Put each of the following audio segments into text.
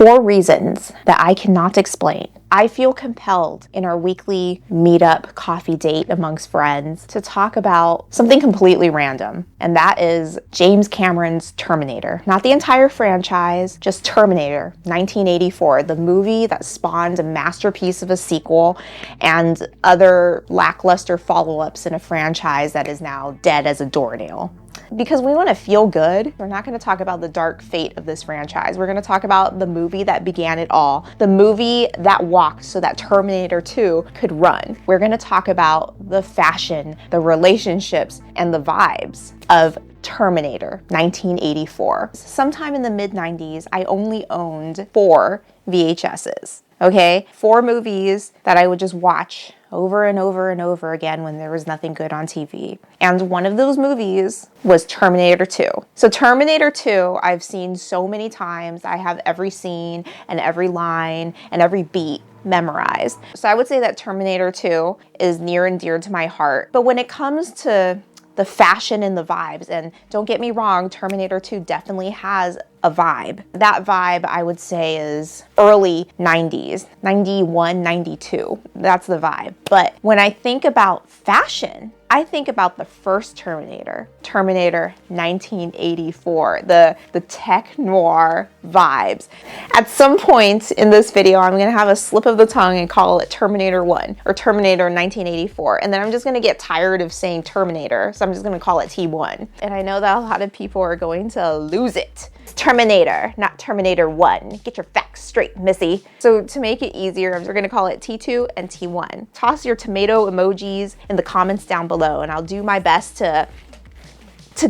4 reasons that I cannot explain. I feel compelled in our weekly meetup coffee date amongst friends to talk about something completely random, and that is James Cameron's Terminator. Not the entire franchise, just Terminator 1984, the movie that spawned a masterpiece of a sequel and other lackluster follow-ups in a franchise that is now dead as a doornail. Because we want to feel good, we're not going to talk about the dark fate of this franchise. We're going to talk about the movie that began it all, the movie that walked so that Terminator 2 could run. We're going to talk about the fashion, the relationships, and the vibes of Terminator 1984. Sometime in the mid-90s, I only owned 4 VHSs. Okay, 4 movies that I would just watch over and over and over again when there was nothing good on TV. And one of those movies was Terminator 2. So Terminator 2, I've seen so many times. I have every scene and every line and every beat memorized. So I would say that Terminator 2 is near and dear to my heart. But when it comes to the fashion and the vibes, and don't get me wrong, Terminator 2 definitely has a vibe. That vibe, I would say, is early 90s, 91, 92. That's the vibe. But when I think about fashion, I think about the first Terminator, Terminator 1984, the tech noir vibes. At some point in this video, I'm gonna have a slip of the tongue and call it Terminator 1 or Terminator 1984. And then I'm just gonna get tired of saying Terminator, so I'm just gonna call it T1. And I know that a lot of people are going to lose it. Terminator, not Terminator 1. Get your facts straight, missy. So to make it easier, we're gonna call it T2 and T1. Toss your tomato emojis in the comments down below and I'll do my best to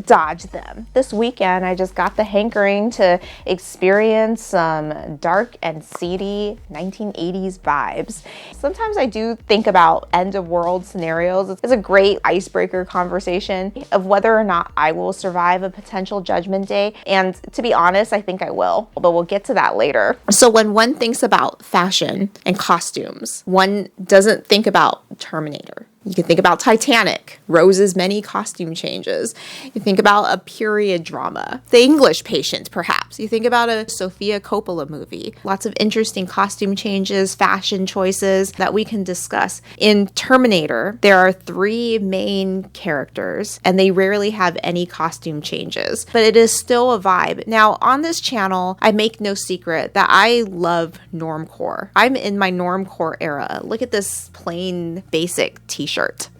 dodge them. This weekend, I just got the hankering to experience some dark and seedy 1980s vibes. Sometimes I do think about end of world scenarios. It's a great icebreaker conversation of whether or not I will survive a potential Judgment Day. And to be honest, I think I will, but we'll get to that later. So when one thinks about fashion and costumes, one doesn't think about Terminator. You can think about Titanic, Rose's many costume changes. You think about a period drama, The English Patient, perhaps. You think about a Sofia Coppola movie. Lots of interesting costume changes, fashion choices that we can discuss. In Terminator, there are 3 main characters, and they rarely have any costume changes, but it is still a vibe. Now, on this channel, I make no secret that I love normcore. I'm in my normcore era. Look at this plain, basic t-shirt.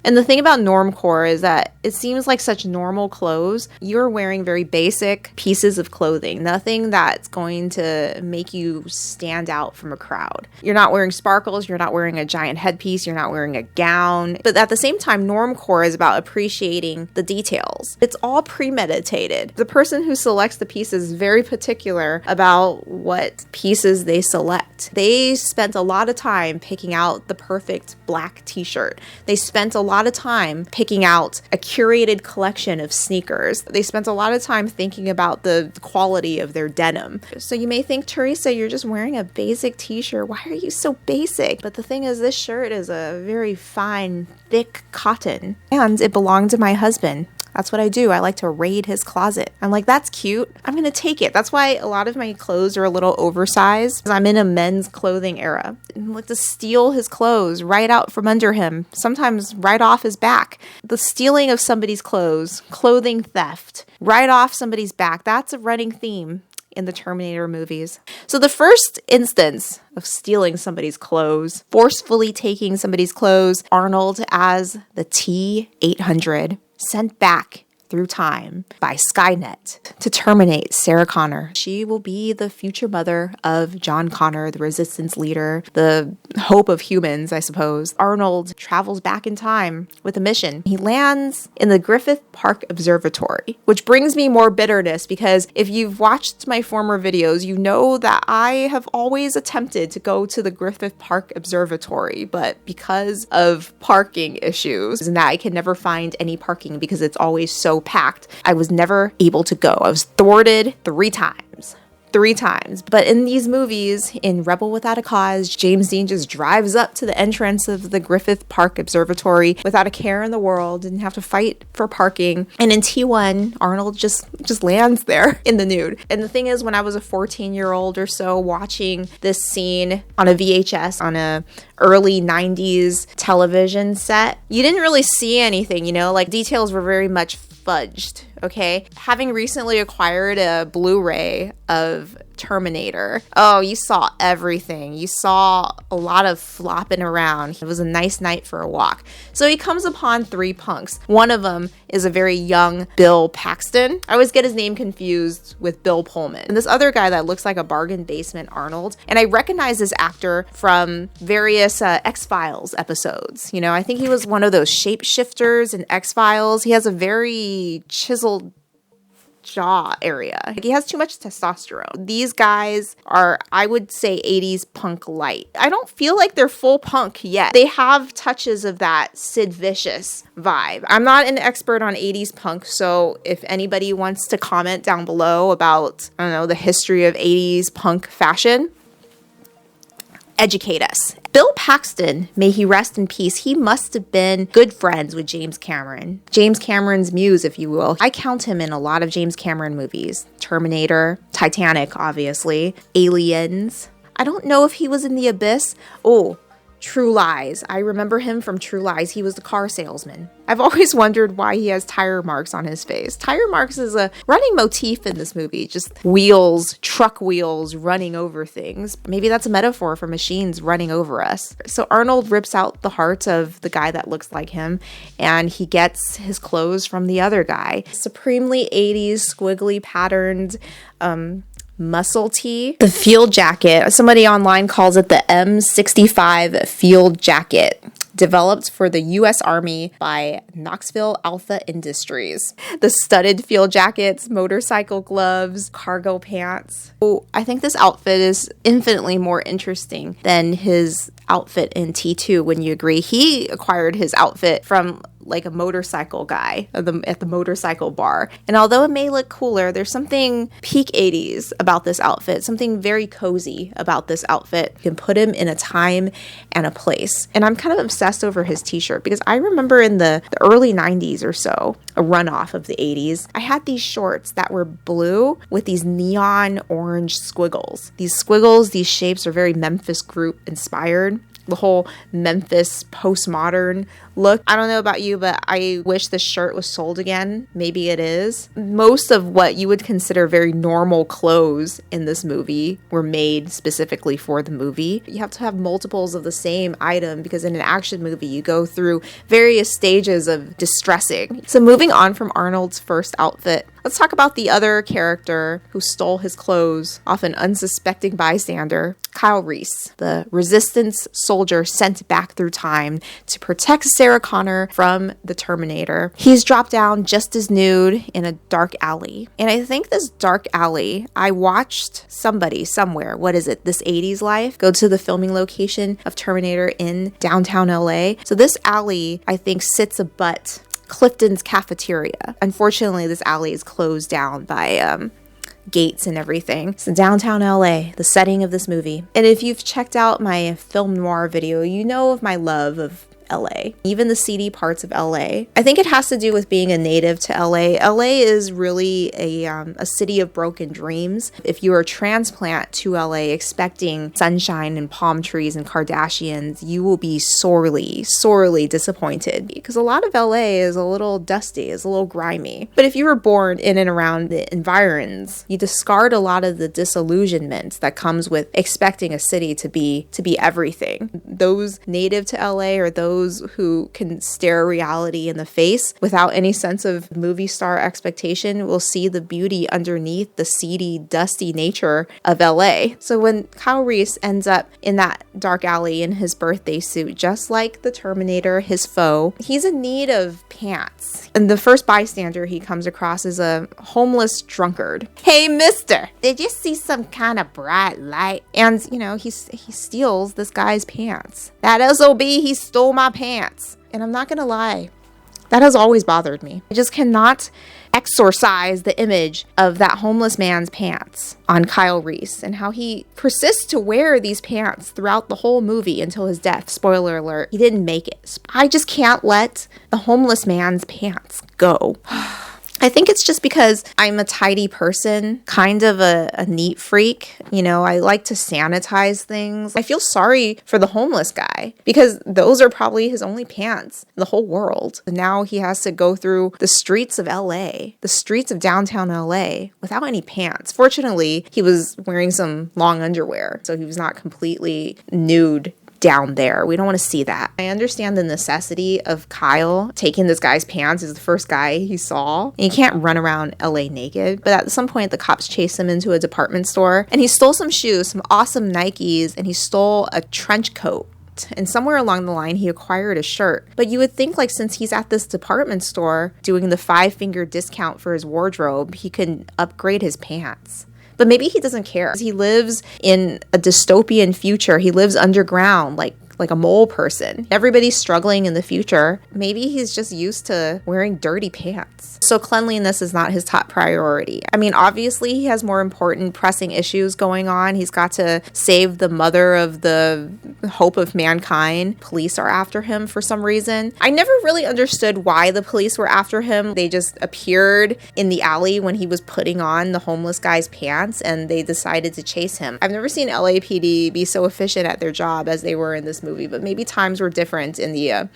And the thing about normcore is that it seems like such normal clothes. You're wearing very basic pieces of clothing, nothing that's going to make you stand out from a crowd. You're not wearing sparkles, you're not wearing a giant headpiece, you're not wearing a gown. But at the same time, normcore is about appreciating the details. It's all premeditated. The person who selects the pieces is very particular about what pieces they select. They spent a lot of time picking out the perfect black t-shirt. They spent a lot of time picking out a curated collection of sneakers. They spent a lot of time thinking about the quality of their denim. So you may think, Teresa, you're just wearing a basic t-shirt. Why are you so basic? But the thing is, this shirt is a very fine, thick cotton, and it belonged to my husband. That's what I do. I like to raid his closet. I'm like, that's cute. I'm going to take it. That's why a lot of my clothes are a little oversized. I'm in a men's clothing era. I like to steal his clothes right out from under him, sometimes right off his back. The stealing of somebody's clothes, clothing theft, right off somebody's back, that's a running theme in the Terminator movies. So the first instance of stealing somebody's clothes, forcefully taking somebody's clothes, Arnold as the T-800, sent back through time by Skynet to terminate Sarah Connor. She will be the future mother of John Connor, the resistance leader, the hope of humans, I suppose. Arnold travels back in time with a mission. He lands in the Griffith Park Observatory, which brings me more bitterness because if you've watched my former videos, you know that I have always attempted to go to the Griffith Park Observatory, but because of parking issues and that I can never find any parking because it's always so packed, I was never able to go. I was thwarted 3 times. 3 times. But in these movies, in Rebel Without a Cause, James Dean just drives up to the entrance of the Griffith Park Observatory without a care in the world, didn't have to fight for parking. And in T1, Arnold just lands there in the nude. And the thing is, when I was a 14-year-old or so watching this scene on a VHS on a early 90s television set, you didn't really see anything, you know, like details were very much fudged, okay? Having recently acquired a Blu-ray of Terminator, oh, you saw everything. You saw a lot of flopping around. It was a nice night for a walk. So he comes upon 3 punks. One of them is a very young Bill Paxton. I always get his name confused with Bill Pullman. And this other guy that looks like a bargain basement Arnold. And I recognize this actor from various X-Files episodes. You know, I think he was one of those shapeshifters in X-Files. He has a very chiseled jaw area. Like, he has too much testosterone. These guys are, I would say, 80s punk light. I don't feel like they're full punk yet. They have touches of that Sid Vicious vibe. I'm not an expert on 80s punk, so if anybody wants to comment down below about, I don't know, the history of 80s punk fashion, educate us. Bill Paxton, may he rest in peace, he must have been good friends with James Cameron. James Cameron's muse, if you will. I count him in a lot of James Cameron movies. Terminator, Titanic, obviously, Aliens. I don't know if he was in The Abyss. Oh, True Lies. I remember him from True Lies. He was the car salesman. I've always wondered why he has tire marks on his face. Tire marks is a running motif in this movie. Just wheels, truck wheels running over things. Maybe that's a metaphor for machines running over us. So Arnold rips out the heart of the guy that looks like him, and he gets his clothes from the other guy. Supremely 80s, squiggly patterned, muscle tee. The field jacket, somebody online calls it the M65 field jacket, developed for the U.S. Army by Knoxville Alpha Industries. The studded field jackets, motorcycle gloves, cargo pants. Oh, I think this outfit is infinitely more interesting than his outfit in T2, wouldn't you agree? He acquired his outfit from like a motorcycle guy at the motorcycle bar. And although it may look cooler, there's something peak 80s about this outfit, something very cozy about this outfit. You can put him in a time and a place. And I'm kind of obsessed over his t-shirt because I remember in the early 90s or so, a runoff of the 80s, I had these shorts that were blue with these neon orange squiggles. These squiggles, these shapes are very Memphis Group inspired. The whole Memphis postmodern look. I don't know about you, but I wish this shirt was sold again. Maybe it is. Most of what you would consider very normal clothes in this movie were made specifically for the movie. You have to have multiples of the same item because in an action movie, you go through various stages of distressing. So moving on from Arnold's first outfit, let's talk about the other character who stole his clothes off an unsuspecting bystander, Kyle Reese, the resistance soldier sent back through time to protect Sarah Connor from the Terminator. He's dropped down just as nude in a dark alley. And I think this dark alley, I watched somebody somewhere, what is it, This 80s Life, go to the filming location of Terminator in downtown LA. So this alley, I think, sits abut Clifton's cafeteria. Unfortunately, this alley is closed down by gates and everything. So downtown LA, the setting of this movie. And if you've checked out my film noir video, you know of my love of LA, even the seedy parts of LA. I think it has to do with being a native to LA. LA is really a city of broken dreams. If you are a transplant to LA expecting sunshine and palm trees and Kardashians, you will be sorely, sorely disappointed because a lot of LA is a little dusty, is a little grimy. But if you were born in and around the environs, you discard a lot of the disillusionment that comes with expecting a city to be everything. Those native to LA are those who can stare reality in the face without any sense of movie star expectation will see the beauty underneath the seedy, dusty nature of LA. So when Kyle Reese ends up in that dark alley in his birthday suit, just like the Terminator, his foe, he's in need of pants. And the first bystander he comes across is a homeless drunkard. Hey, mister, did you see some kind of bright light? And, you know, he steals this guy's pants. That SOB, he stole my pants. And I'm not gonna lie, That has always bothered me. I just cannot exorcise the image of that homeless man's pants on Kyle Reese and how he persists to wear these pants throughout the whole movie until his death. Spoiler alert, he didn't make it. I just can't let the homeless man's pants go. I think it's just because I'm a tidy person, kind of a neat freak. You know, I like to sanitize things. I feel sorry for the homeless guy because those are probably his only pants in the whole world. And now he has to go through the streets of LA, the streets of downtown LA without any pants. Fortunately, he was wearing some long underwear, so he was not completely nude down there. We don't want to see that. I understand the necessity of Kyle taking this guy's pants as the first guy he saw. And you can't run around LA naked. But at some point, the cops chased him into a department store and he stole some shoes, some awesome Nikes, and he stole a trench coat. And somewhere along the line, he acquired a shirt. But you would think, like, since he's at this department store doing the 5-finger discount for his wardrobe, he can upgrade his pants. But maybe he doesn't care. He lives in a dystopian future. He lives underground, like a mole person. Everybody's struggling in the future. Maybe he's just used to wearing dirty pants. So cleanliness is not his top priority. I mean, obviously he has more important pressing issues going on. He's got to save the mother of the hope of mankind. Police are after him for some reason. I never really understood why the police were after him. They just appeared in the alley when he was putting on the homeless guy's pants and they decided to chase him. I've never seen LAPD be so efficient at their job as they were in this movie, but maybe times were different in the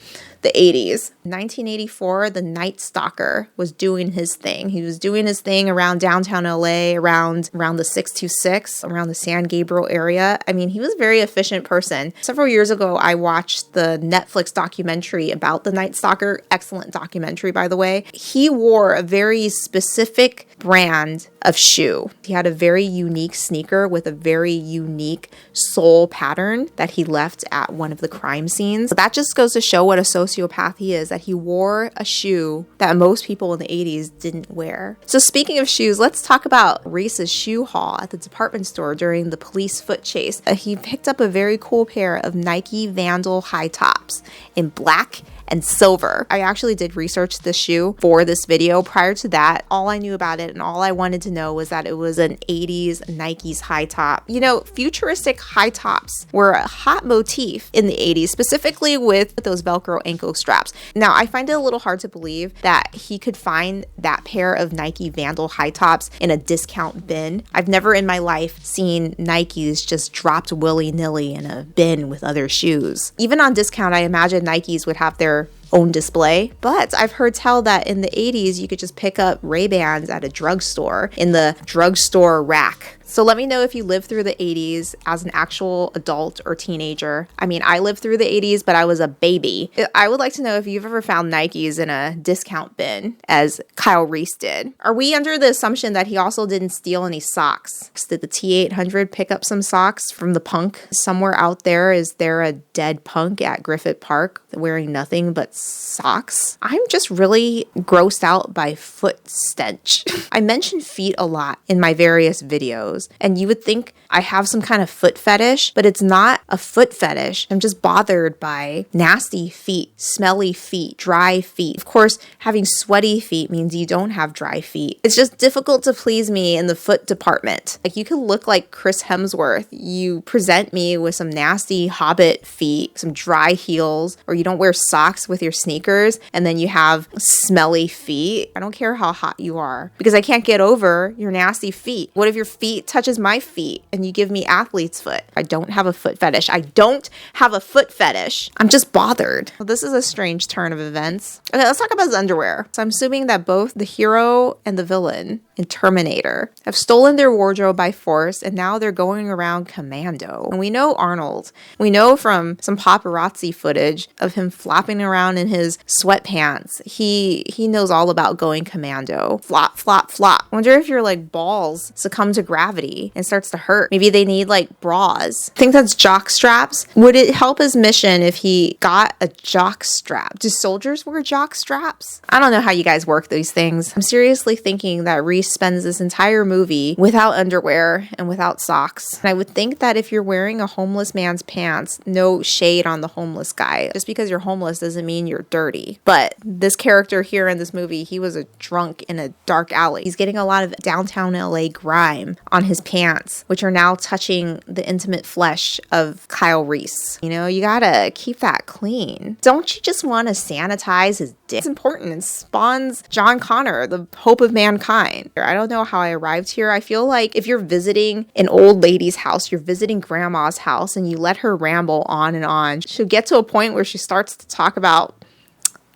80s. 1984, the Night Stalker was doing his thing. He was doing his thing around downtown LA, around the 626, around the San Gabriel area. I mean, he was a very efficient person. Several years ago, I watched the Netflix documentary about the Night Stalker. Excellent documentary, by the way. He wore a very specific brand of shoe. He had a very unique sneaker with a very unique sole pattern that he left at one of the crime scenes. That just goes to show what a sociopath he is, that he wore a shoe that most people in the 80s didn't wear. So speaking of shoes, let's talk about Reese's shoe haul at the department store during the police foot chase. He picked up a very cool pair of Nike Vandal high tops in black and silver. I actually did research this shoe for this video. Prior to that, all I knew about it and all I wanted to know was that it was an 80s Nike's high top. You know, futuristic high tops were a hot motif in the 80s, specifically with those Velcro ankle straps. Now, I find it a little hard to believe that he could find that pair of Nike Vandal high tops in a discount bin. I've never in my life seen Nikes just dropped willy-nilly in a bin with other shoes. Even on discount, I imagine Nikes would have their own display, but I've heard tell that in the 80s you could just pick up Ray-Bans at a drugstore in the drugstore rack. So let me know if you lived through the 80s as an actual adult or teenager. I mean, I lived through the 80s, but I was a baby. I would like to know if you've ever found Nikes in a discount bin, as Kyle Reese did. Are we under the assumption that he also didn't steal any socks? Did the T-800 pick up some socks from the punk? Somewhere out there, is there a dead punk at Griffith Park wearing nothing but socks? I'm just really grossed out by foot stench. I mention feet a lot in my various videos. And you would think I have some kind of foot fetish, but it's not a foot fetish. I'm just bothered by nasty feet, smelly feet, dry feet. Of course, having sweaty feet means you don't have dry feet. It's just difficult to please me in the foot department. Like, you could look like Chris Hemsworth. You present me with some nasty hobbit feet, some dry heels, or you don't wear socks with your sneakers, and then you have smelly feet. I don't care how hot you are, because I can't get over your nasty feet. What if your feet touches my feet and you give me athlete's foot? I don't have a foot fetish. I don't have a foot fetish. I'm just bothered. Well, this is a strange turn of events. Okay, let's talk about his underwear. So I'm assuming that both the hero and the villain in Terminator have stolen their wardrobe by force, and now they're going around commando. And we know Arnold. We know from some paparazzi footage of him flopping around in his sweatpants. He knows all about going commando. Flop, flop, flop. I wonder if your balls succumb to gravity cavity and starts to hurt. Maybe they need like bras. I think that's jock straps. Would it help his mission if he got a jock strap? Do soldiers wear jock straps? I don't know how you guys work these things. I'm seriously thinking that Reese spends this entire movie without underwear and without socks. And I would think that if you're wearing a homeless man's pants, no shade on the homeless guy. Just because you're homeless doesn't mean you're dirty. But this character here in this movie, he was a drunk in a dark alley. He's getting a lot of downtown LA grime on his pants, which are now touching the intimate flesh of Kyle Reese. You know, you gotta keep that clean. Don't you just want to sanitize his dick? It's important and spawns John Connor, the hope of mankind. I don't know how I arrived here. I feel like if you're visiting an old lady's house, you're visiting grandma's house, and you let her ramble on and on, she'll get to a point where she starts to talk about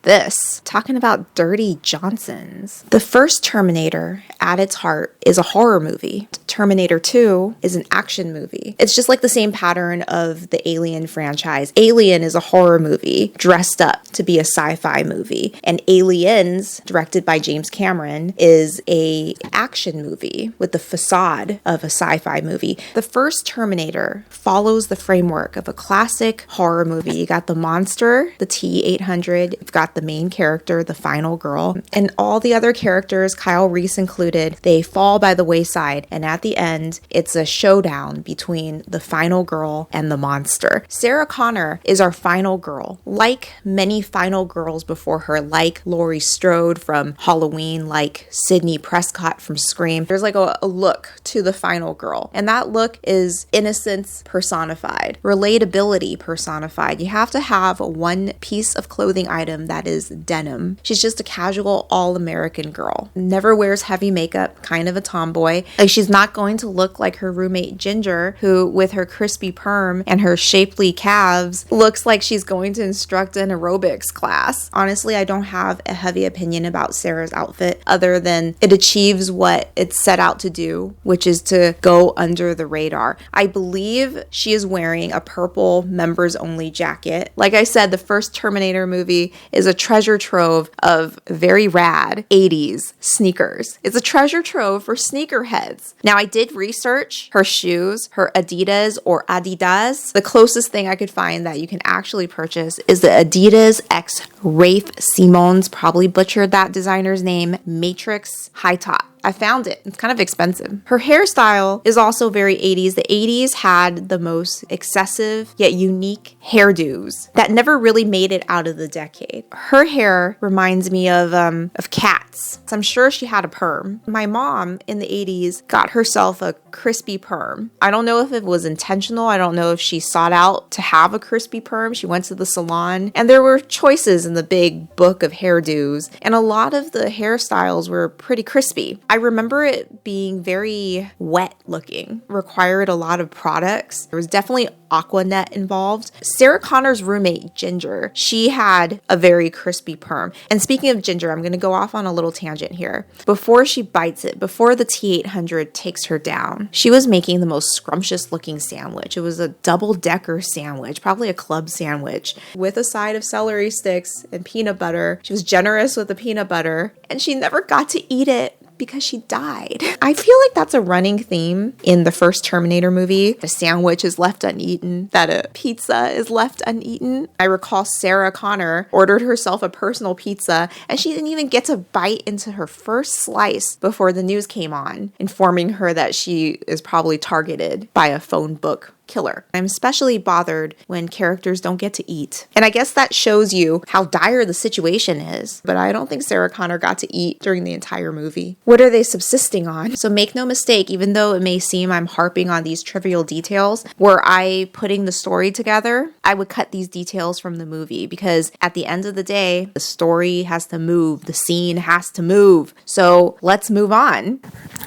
this, talking about dirty Johnsons. The first Terminator, at its heart, is a horror movie. Terminator 2 is an action movie. It's just like the same pattern of the Alien franchise. Alien is a horror movie dressed up to be a sci-fi movie. And Aliens, directed by James Cameron, is a action movie with the facade of a sci-fi movie. The first Terminator follows the framework of a classic horror movie. You got the monster, the T-800, you've got the main character, the final girl, and all the other characters, Kyle Reese included, they fall by the wayside, and at the end, it's a showdown between the final girl and the monster. Sarah Connor is our final girl. Like many final girls before her, like Laurie Strode from Halloween, like Sydney Prescott from Scream, there's like a look to the final girl, and that look is innocence personified, relatability personified. You have to have one piece of clothing item that is denim. She's just a casual all-American girl. Never wears heavy makeup, kind of a tomboy. Like, she's not going to look like her roommate Ginger, who with her crispy perm and her shapely calves looks like she's going to instruct an aerobics class. Honestly, I don't have a heavy opinion about Sarah's outfit other than it achieves what it's set out to do, which is to go under the radar. I believe she is wearing a purple members only jacket. Like I said, the first Terminator movie is a treasure trove of very rad 80s sneakers. It's a treasure trove for sneakerheads. Now, I did research her shoes, her Adidas or Adidas. The closest thing I could find that you can actually purchase is the Adidas X Rafe Simons, probably butchered that designer's name, Matrix High Top. I found it. It's kind of expensive. Her hairstyle is also very 80s. The 80s had the most excessive yet unique hairdos that never really made it out of the decade. Her hair reminds me of cats. So I'm sure she had a perm. My mom in the 80s got herself a crispy perm. I don't know if it was intentional. I don't know if she sought out to have a crispy perm. She went to the salon and there were choices in the big book of hairdos, and a lot of the hairstyles were pretty crispy. I remember it being very wet looking, required a lot of products. There was definitely Aquanet involved. Sarah Connor's roommate, Ginger, she had a very crispy perm. And speaking of Ginger, I'm going to go off on a little tangent here. Before she bites it, before the T-800 takes her down, she was making the most scrumptious looking sandwich. It was a double-decker sandwich, probably a club sandwich, with a side of celery sticks and peanut butter. She was generous with the peanut butter, and she never got to eat it because she died. I feel like that's a running theme in the first Terminator movie. A sandwich is left uneaten, that a pizza is left uneaten. I recall Sarah Connor ordered herself a personal pizza and she didn't even get to bite into her first slice before the news came on, informing her that she is probably targeted by a phone book killer. I'm especially bothered when characters don't get to eat. And I guess that shows you how dire the situation is. But I don't think Sarah Connor got to eat during the entire movie. What are they subsisting on? So make no mistake, even though it may seem I'm harping on these trivial details, were I putting the story together, I would cut these details from the movie because at the end of the day, the story has to move, the scene has to move. So let's move on.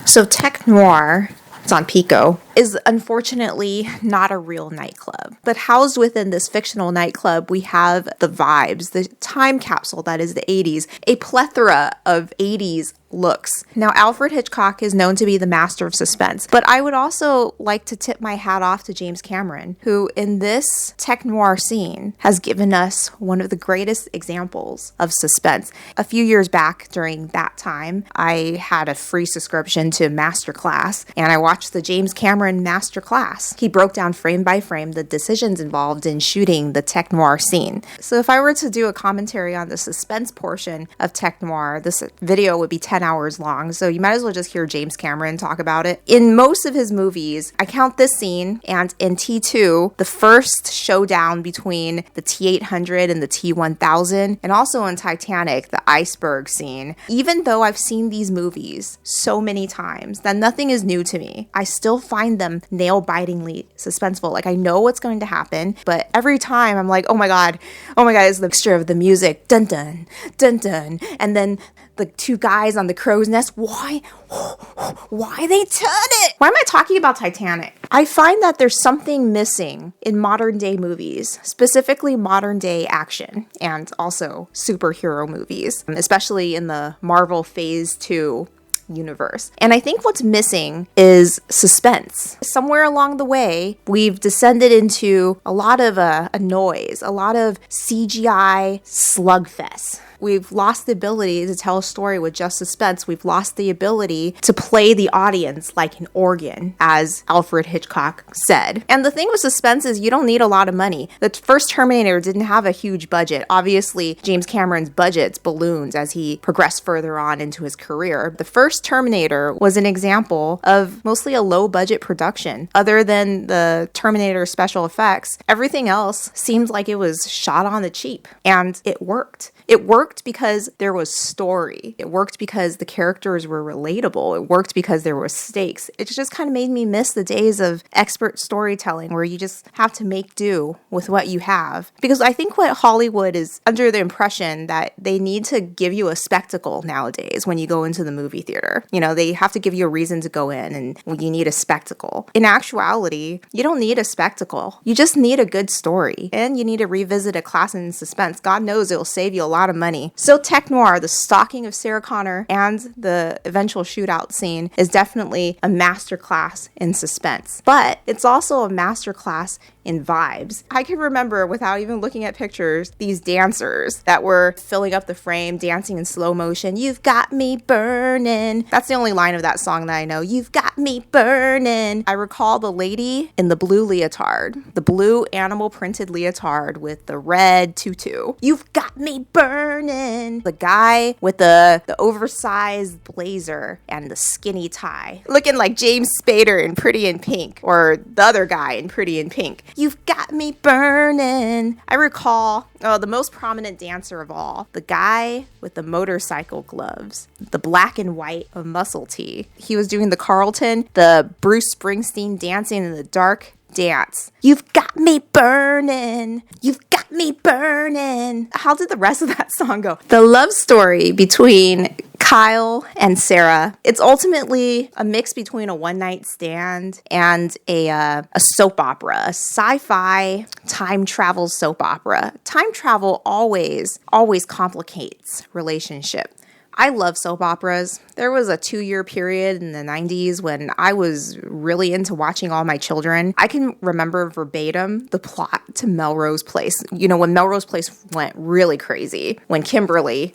So Tech Noir, it's on Pico, is unfortunately not a real nightclub. But housed within this fictional nightclub, we have the vibes, the time capsule that is the 80s, a plethora of 80s looks. Now, Alfred Hitchcock is known to be the master of suspense, but I would also like to tip my hat off to James Cameron, who in this tech noir scene has given us one of the greatest examples of suspense. A few years back during that time, I had a free subscription to Masterclass, and I watched the James Cameron Masterclass. He broke down frame by frame the decisions involved in shooting the tech noir scene. So if I were to do a commentary on the suspense portion of tech noir, this video would be 10 hours long, so you might as well just hear James Cameron talk about it. In most of his movies, I count this scene, and in T2, the first showdown between the T-800 and the T-1000, and also in Titanic, the iceberg scene. Even though I've seen these movies so many times that nothing is new to me, I still find them nail-bitingly suspenseful. Like, I know what's going to happen, but every time I'm like, oh my god, it's the mixture of the music, dun dun, dun dun, and then the two guys on the crow's nest, why they turn it? Why am I talking about Titanic? I find that there's something missing in modern day movies, specifically modern day action and also superhero movies, especially in the Marvel Phase 2 universe. And I think what's missing is suspense. Somewhere along the way, we've descended into a lot of a noise, a lot of CGI slugfest. We've lost the ability to tell a story with just suspense. We've lost the ability to play the audience like an organ, as Alfred Hitchcock said. And the thing with suspense is you don't need a lot of money. The first Terminator didn't have a huge budget. Obviously, James Cameron's budgets ballooned as he progressed further on into his career. The first Terminator was an example of mostly a low-budget production. Other than the Terminator special effects, everything else seemed like it was shot on the cheap. And it worked. It worked because there was story. It worked because the characters were relatable. It worked because there were stakes. It just kind of made me miss the days of expert storytelling where you just have to make do with what you have. Because I think what Hollywood is under the impression that they need to give you a spectacle nowadays when you go into the movie theater. You know, they have to give you a reason to go in and you need a spectacle. In actuality, you don't need a spectacle. You just need a good story. And you need to revisit a classic in suspense. God knows it will save you a lot of money. So tech noir, the stalking of Sarah Connor and the eventual shootout scene is definitely a masterclass in suspense. But it's also a masterclass in vibes. I can remember, without even looking at pictures, these dancers that were filling up the frame, dancing in slow motion. You've got me burning. That's the only line of that song that I know. You've got me burning. I recall the lady in the blue leotard, the blue animal printed leotard with the red tutu. You've got me burning. The guy with the oversized blazer and the skinny tie, looking like James Spader in Pretty in Pink, or the other guy in Pretty in Pink. You've got me burning. I recall, the most prominent dancer of all, the guy with the motorcycle gloves, the black and white of muscle tee. He was doing the Carlton, the Bruce Springsteen dancing in the dark dance. You've got me burning. You've got me burning. How did the rest of that song go? The love story between Kyle and Sarah, it's ultimately a mix between a one-night stand and a soap opera, a sci-fi time travel soap opera. Time travel always complicates relationship. I love soap operas. There was a 2-year period in the 90s when I was really into watching All My Children. I can remember verbatim the plot to Melrose Place. You know, when Melrose Place went really crazy, when Kimberly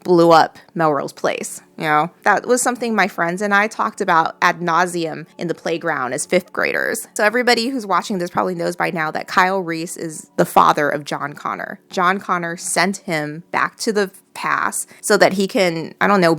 blew up Melrose Place. You know, that was something my friends and I talked about ad nauseum in the playground as 5th graders. So everybody who's watching this probably knows by now that Kyle Reese is the father of John Connor. John Connor sent him back to the past so that he can,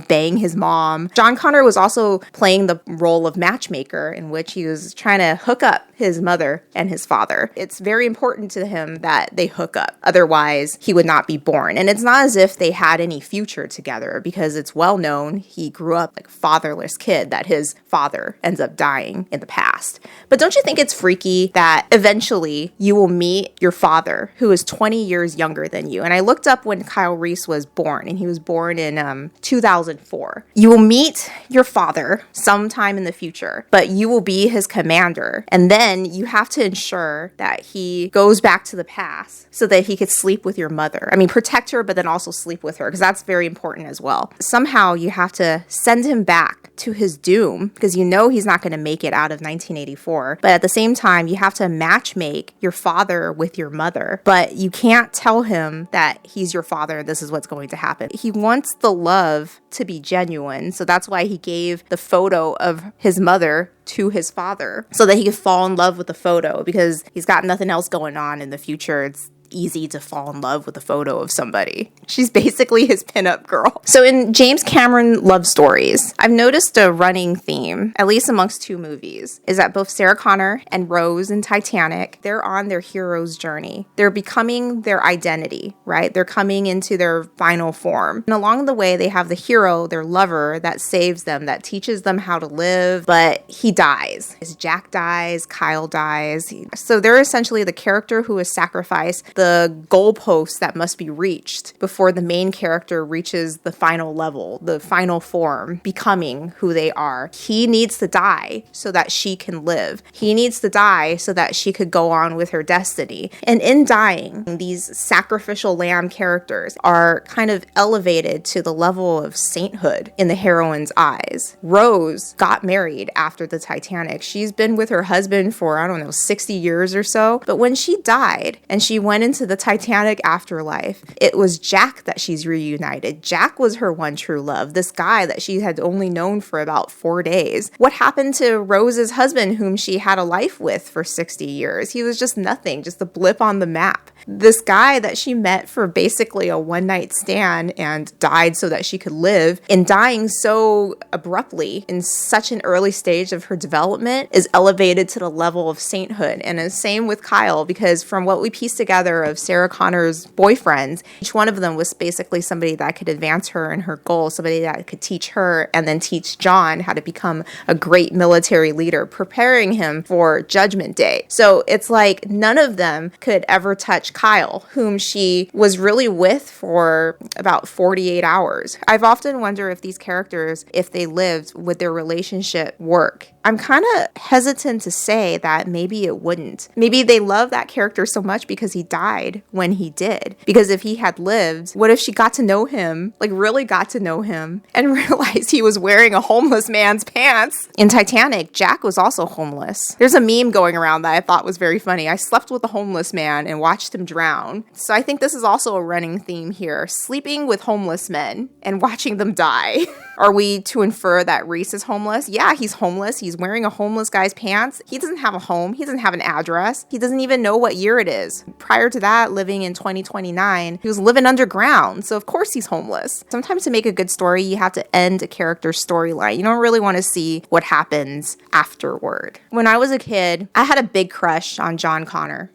bang his mom. John Connor was also playing the role of matchmaker, in which he was trying to hook up his mother and his father. It's very important to him that they hook up. Otherwise, he would not be born. And it's not as if they had any future together, because it's well known he grew up like a fatherless kid, that his father ends up dying in the past. But don't you think it's freaky that eventually you will meet your father, who is 20 years younger than you? And I looked up when Kyle Reese was born. born, and he was born in 2004. You will meet your father sometime in the future, but you will be his commander. And then you have to ensure that he goes back to the past so that he could sleep with your mother. I mean, protect her, but then also sleep with her, because that's very important as well. Somehow you have to send him back to his doom, because you know he's not going to make it out of 1984. But at the same time, you have to matchmake your father with your mother. But you can't tell him that he's your father and this is what's going to happen. He wants the love to be genuine. So that's why he gave the photo of his mother to his father, so that he could fall in love with the photo, because he's got nothing else going on in the future. It's easy to fall in love with a photo of somebody. She's basically his pinup girl. So in James Cameron love stories, I've noticed a running theme, at least amongst two movies, is that both Sarah Connor and Rose in Titanic, they're on their hero's journey. They're becoming their identity, right? They're coming into their final form. And along the way, they have the hero, their lover, that saves them, that teaches them how to live, but he dies. Jack dies, Kyle dies. So they're essentially the character who is sacrificed, the goalposts that must be reached before the main character reaches the final level, the final form, becoming who they are. He needs to die so that she can live. He needs to die so that she could go on with her destiny. And in dying, these sacrificial lamb characters are kind of elevated to the level of sainthood in the heroine's eyes. Rose got married after the Titanic. She's been with her husband for, 60 years or so. But when she died and she went into the Titanic afterlife, it was Jack that she's reunited. Jack was her one true love, this guy that she had only known for about 4 days. What happened to Rose's husband, whom she had a life with for 60 years? He was just nothing, just a blip on the map. This guy that she met for basically a one-night stand and died so that she could live, and dying so abruptly in such an early stage of her development, is elevated to the level of sainthood. And the same with Kyle, because from what we pieced together of Sarah Connor's boyfriends, each one of them was basically somebody that could advance her in her goals, somebody that could teach her and then teach John how to become a great military leader, preparing him for Judgment Day. So it's like none of them could ever touch Kyle, whom she was really with for about 48 hours. I've often wondered if these characters, if they lived, would their relationship work? I'm kind of hesitant to say that maybe it wouldn't. Maybe they love that character so much because he died when he did. Because if he had lived, what if she got to know him, like really got to know him, and realized he was wearing a homeless man's pants? In Titanic, Jack was also homeless. There's a meme going around that I thought was very funny. I slept with a homeless man and watched him drown. So I think this is also a running theme here. Sleeping with homeless men and watching them die. Are we to infer that Reese is homeless? Yeah, he's homeless. He's wearing a homeless guy's pants. He doesn't have a home. He doesn't have an address. He doesn't even know what year it is. Prior to that, living in 2029, he was living underground. So of course he's homeless. Sometimes to make a good story, you have to end a character's storyline. You don't really want to see what happens afterward. When I was a kid, I had a big crush on John Connor.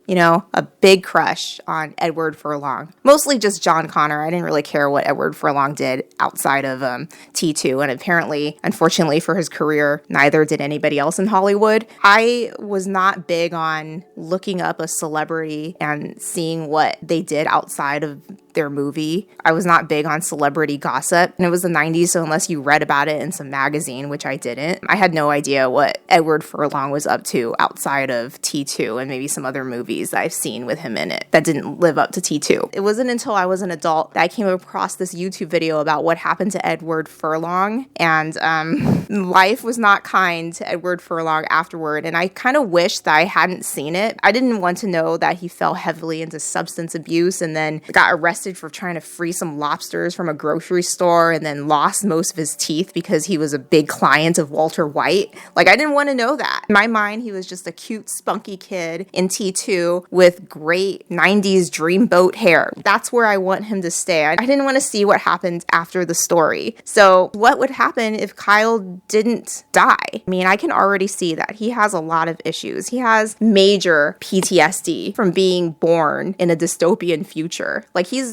A big crush on Edward Furlong. Mostly just John Connor. I didn't really care what Edward Furlong did outside of T2. And apparently, unfortunately for his career, neither did anybody else in Hollywood. I was not big on looking up a celebrity and seeing what they did outside of their movie. I was not big on celebrity gossip, and it was the 90s, so unless you read about it in some magazine, which I didn't, I had no idea what Edward Furlong was up to outside of T2 and maybe some other movies that I've seen with him in it that didn't live up to T2. It wasn't until I was an adult that I came across this YouTube video about what happened to Edward Furlong, and life was not kind to Edward Furlong afterward, and I kind of wish that I hadn't seen it. I didn't want to know that he fell heavily into substance abuse and then got arrested for trying to free some lobsters from a grocery store and then lost most of his teeth because he was a big client of Walter White. Like, I didn't want to know that. In my mind, he was just a cute, spunky kid in T2 with great 90s dreamboat hair. That's where I want him to stay. I didn't want to see what happened after the story. So what would happen if Kyle didn't die? I mean, I can already see that he has a lot of issues. He has major PTSD from being born in a dystopian future. Like, he's